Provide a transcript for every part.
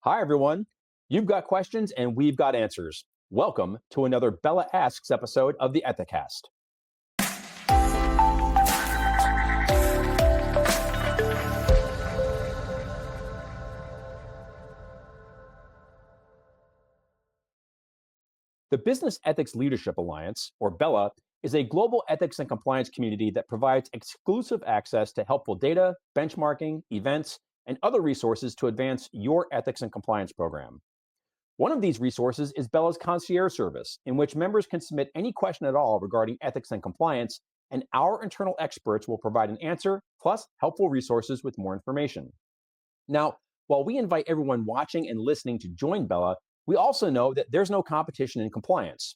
Hi, everyone. You've got questions and we've got answers. Welcome to another Bella Asks episode of the Ethicast. The Business Ethics Leadership Alliance, or BELA, is a global ethics and compliance community that provides exclusive access to helpful data, benchmarking, events, and other resources to advance your ethics and compliance program. One of these resources is BELA's concierge service, in which members can submit any question at all regarding ethics and compliance, and our internal experts will provide an answer, plus helpful resources with more information. Now, while we invite everyone watching and listening to join BELA, we also know that there's no competition in compliance.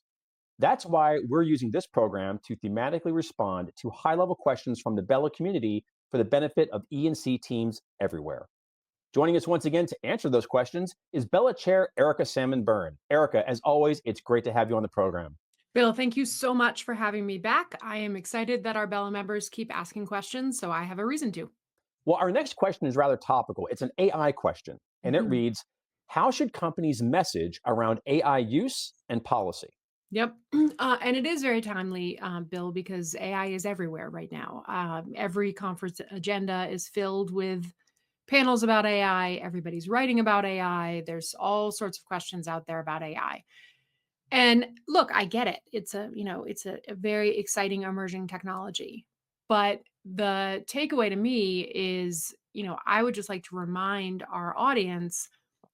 That's why we're using this program to thematically respond to high-level questions from the BELA community for the benefit of E&C teams everywhere. Joining us once again to answer those questions is BELA Chair Erica Salmon Byrne. Erica, as always, it's great to have you on the program. Bill, thank you so much for having me back. I am excited that our BELA members keep asking questions, so I have a reason to. Well, our next question is rather topical. It's an AI question, and it Mhm. reads, how should companies message around AI use and policy? Yep. And it is very timely, Bill, because AI is everywhere right now. Every conference agenda is filled with panels about AI. Everybody's writing about AI. There's all sorts of questions out there about AI. And look, I get it. It's a very exciting emerging technology. But the takeaway to me is, I would just like to remind our audience,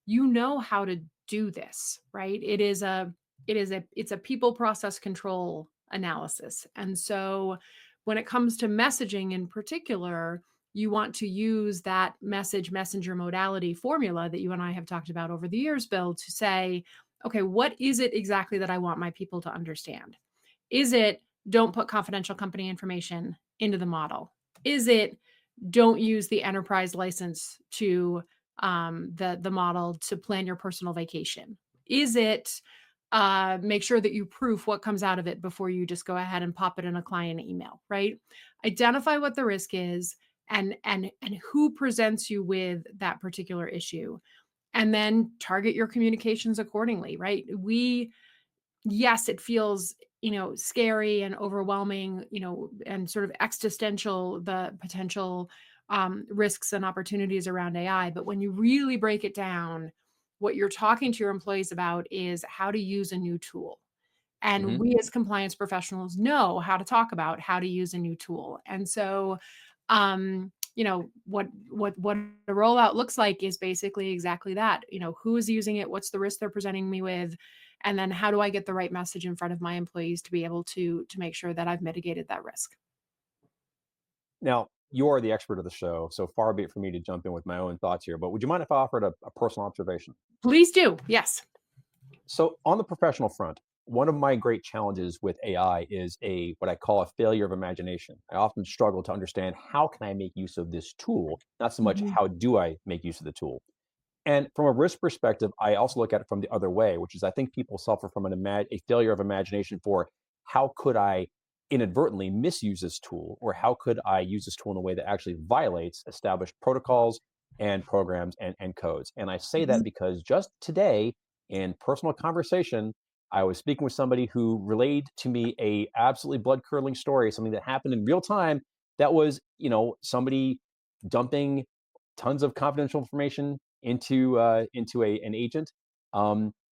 you know how to do this, right? It's a people process control analysis. And so when it comes to messaging in particular, you want to use that messenger modality formula that you and I have talked about over the years, Bill, to say, okay, what is it exactly that I want my people to understand? Is it don't put confidential company information into the model? Is it don't use the enterprise license to the model to plan your personal vacation? Is it make sure that you proof what comes out of it before you just go ahead and pop it in a client email, right? Identify what the risk is and who presents you with that particular issue, and then target your communications accordingly, right? Yes, it feels, scary and overwhelming, and sort of existential, the potential risks and opportunities around AI. But when you really break it down, what you're talking to your employees about is how to use a new tool. And Mhm. we as compliance professionals know how to talk about how to use a new tool. And so, what a rollout looks like is basically exactly that. Who is using it? What's the risk they're presenting me with? And then how do I get the right message in front of my employees to be able to make sure that I've mitigated that risk? Now, you're the expert of the show, so far be it for me to jump in with my own thoughts here, but would you mind if I offered a personal observation? Please do. Yes. So, on the professional front, one of my great challenges with AI is a what I call a failure of imagination. I often struggle to understand how can I make use of this tool, not so much Mhm. how do I make use of the tool. And from a risk perspective, I also look at it from the other way, which is I think people suffer from a failure of imagination for how could I inadvertently misuse this tool, or how could I use this tool in a way that actually violates established protocols and programs and codes. And I say that Mhm. because just today in personal conversation, I was speaking with somebody who relayed to me a absolutely blood curdling story, something that happened in real time that was, somebody dumping tons of confidential information into an agent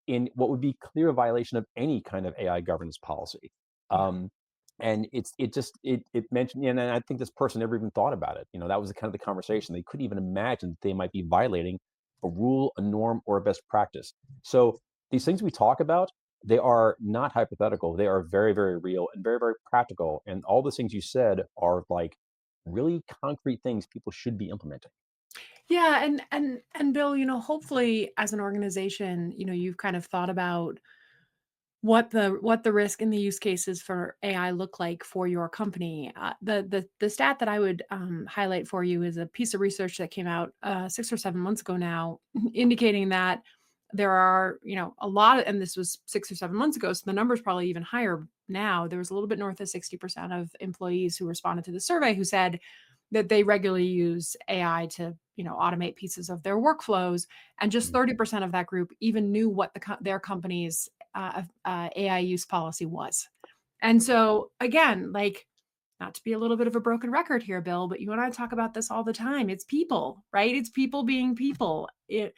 in what would be clear violation of any kind of AI governance policy. Yeah. Um, and it mentioned, and I think this person never even thought about it. That was the kind of the conversation. They couldn't even imagine that they might be violating a rule, a norm, or a best practice. So these things we talk about, they are not hypothetical. They are very, very real and very, very practical. And all the things you said are like really concrete things people should be implementing. Yeah, and Bill, hopefully as an organization, you've kind of thought about what the risk and the use cases for AI look like for your company. The stat that I would highlight for you is a piece of research that came out 6 or 7 months ago now, indicating that there are, a lot of, and this was 6 or 7 months ago, so the number is probably even higher now. There was a little bit north of 60% of employees who responded to the survey who said that they regularly use AI to automate pieces of their workflows, and just Mm. 30% of that group even knew what their company's AI use policy was. And so again, like, not to be a little bit of a broken record here, Bill, but you and I talk about this all the time. It's people, right? It's people being people. Yeah.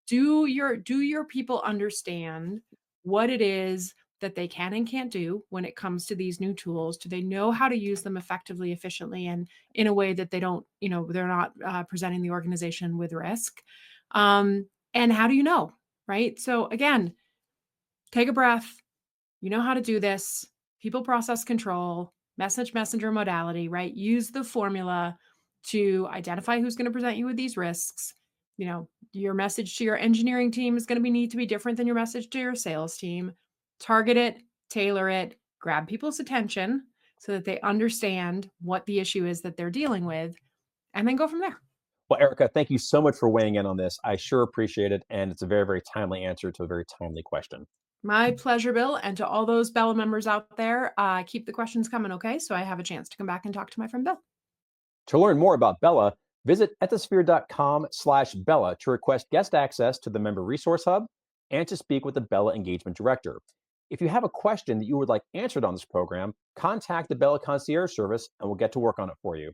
Do your people understand what it is that they can and can't do when it comes to these new tools? Do they know how to use them effectively, efficiently, and in a way that they're not presenting the organization with risk? And how do you know, right? So again, take a breath. You know how to do this. People, process, control, message, messenger, modality, right? Use the formula to identify who's going to present you with these risks. Your message to your engineering team is going to need to be different than your message to your sales team. Target it, tailor it, grab people's attention so that they understand what the issue is that they're dealing with, and then go from there. Well, Erica, thank you so much for weighing in on this. I sure appreciate it. And it's a very, very timely answer to a very timely question. My pleasure, Bill. And to all those Bella members out there, keep the questions coming, okay? So I have a chance to come back and talk to my friend Bill. To learn more about BELA, visit ethisphere.com/BELA to request guest access to the Member Resource Hub and to speak with the BELA Engagement Director. If you have a question that you would like answered on this program, contact the BELA Concierge Service and we'll get to work on it for you.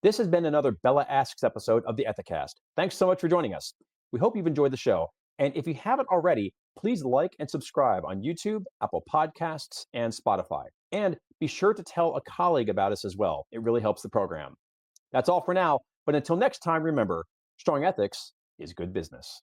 This has been another BELA Asks episode of the Ethicast. Thanks so much for joining us. We hope you've enjoyed the show. And if you haven't already, please like and subscribe on YouTube, Apple Podcasts, and Spotify. And be sure to tell a colleague about us as well. It really helps the program. That's all for now. But until next time, remember, strong ethics is good business.